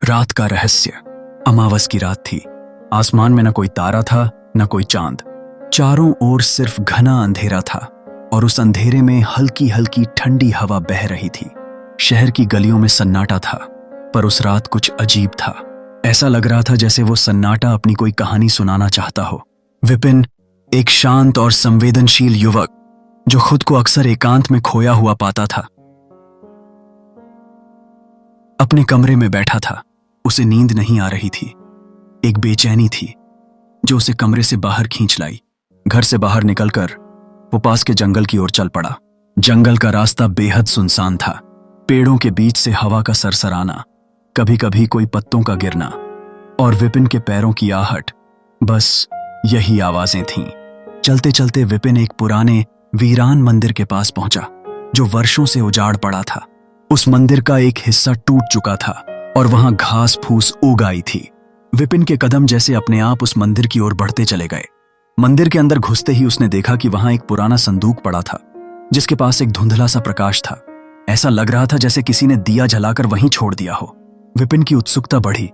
रात का रहस्य। अमावस की रात थी। आसमान में न कोई तारा था न कोई चांद। चारों ओर सिर्फ घना अंधेरा था और उस अंधेरे में हल्की हल्की ठंडी हवा बह रही थी। शहर की गलियों में सन्नाटा था, पर उस रात कुछ अजीब था। ऐसा लग रहा था जैसे वो सन्नाटा अपनी कोई कहानी सुनाना चाहता हो। विपिन, एक शांत और संवेदनशील युवक जो खुद को अक्सर एकांत में खोया हुआ पाता था, अपने कमरे में बैठा था। उसे नींद नहीं आ रही थी। एक बेचैनी थी जो उसे कमरे से बाहर खींच लाई। घर से बाहर निकलकर वो पास के जंगल की ओर चल पड़ा। जंगल का रास्ता बेहद सुनसान था। पेड़ों के बीच से हवा का सरसराना, कभी कभी कोई पत्तों का गिरना और विपिन के पैरों की आहट, बस यही आवाजें थीं। चलते चलते विपिन एक पुराने वीरान मंदिर के पास पहुंचा जो वर्षों से उजाड़ पड़ा था। उस मंदिर का एक हिस्सा टूट चुका था और वहां घास फूस उग आई थी। विपिन के कदम जैसे अपने आप उस मंदिर की ओर बढ़ते चले गए। मंदिर के अंदर घुसते ही उसने देखा कि वहां एक पुराना संदूक पड़ा था जिसके पास एक धुंधला सा प्रकाश था। ऐसा लग रहा था जैसे किसी ने दिया जलाकर वहीं छोड़ दिया हो। विपिन की उत्सुकता बढ़ी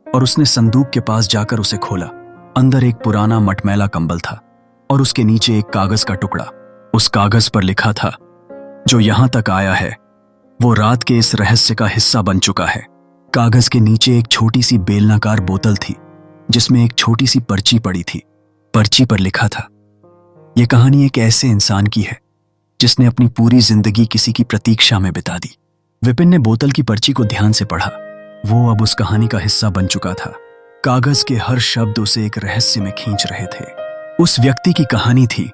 और उसने संदूक के पास जाकर उसे खोला। अंदर एक पुराना मटमैला कंबल था और उसके नीचे एक कागज का टुकड़ा। उस कागज पर लिखा था, जो यहां तक आया है वो रात के इस रहस्य का हिस्सा बन चुका है। कागज के नीचे एक छोटी सी बेलनाकार बोतल थी जिसमें एक छोटी सी पर्ची पड़ी थी। पर्ची पर लिखा था, यह कहानी एक ऐसे इंसान की है जिसने अपनी पूरी जिंदगी किसी की प्रतीक्षा में बिता दी। विपिन ने बोतल की पर्ची को ध्यान से पढ़ा। वो अब उस कहानी का हिस्सा बन चुका था। कागज के हर शब्द उसे एक रहस्य में खींच रहे थे। उस व्यक्ति की कहानी थी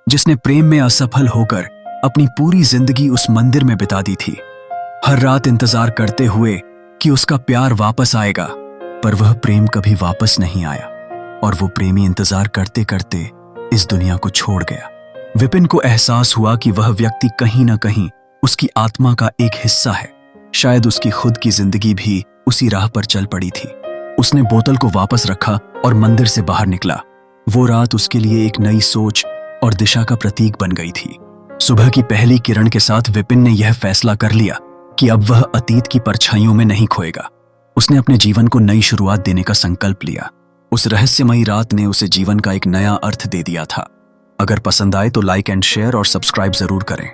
जिसने प्रेम में असफल होकर अपनी पूरी जिंदगी उस मंदिर में बिता दी थी, हर रात इंतजार करते हुए कि उसका प्यार वापस आएगा, पर वह प्रेम कभी वापस नहीं आया और वो प्रेमी इंतजार करते करते इस दुनिया को छोड़ गया। विपिन को एहसास हुआ कि वह व्यक्ति कहीं ना कहीं उसकी आत्मा का एक हिस्सा है। शायद उसकी खुद की जिंदगी भी उसी राह पर चल पड़ी थी। उसने बोतल को वापस रखा और मंदिर से बाहर निकला। वो रात उसके लिए एक नई सोच और दिशा का प्रतीक बन गई थी। सुबह की पहली किरण के साथ विपिन ने यह फैसला कर लिया कि अब वह अतीत की परछाइयों में नहीं खोएगा। उसने अपने जीवन को नई शुरुआत देने का संकल्प लिया। उस रहस्यमयी रात ने उसे जीवन का एक नया अर्थ दे दिया था। अगर पसंद आए तो लाइक एंड शेयर और सब्सक्राइब जरूर करें।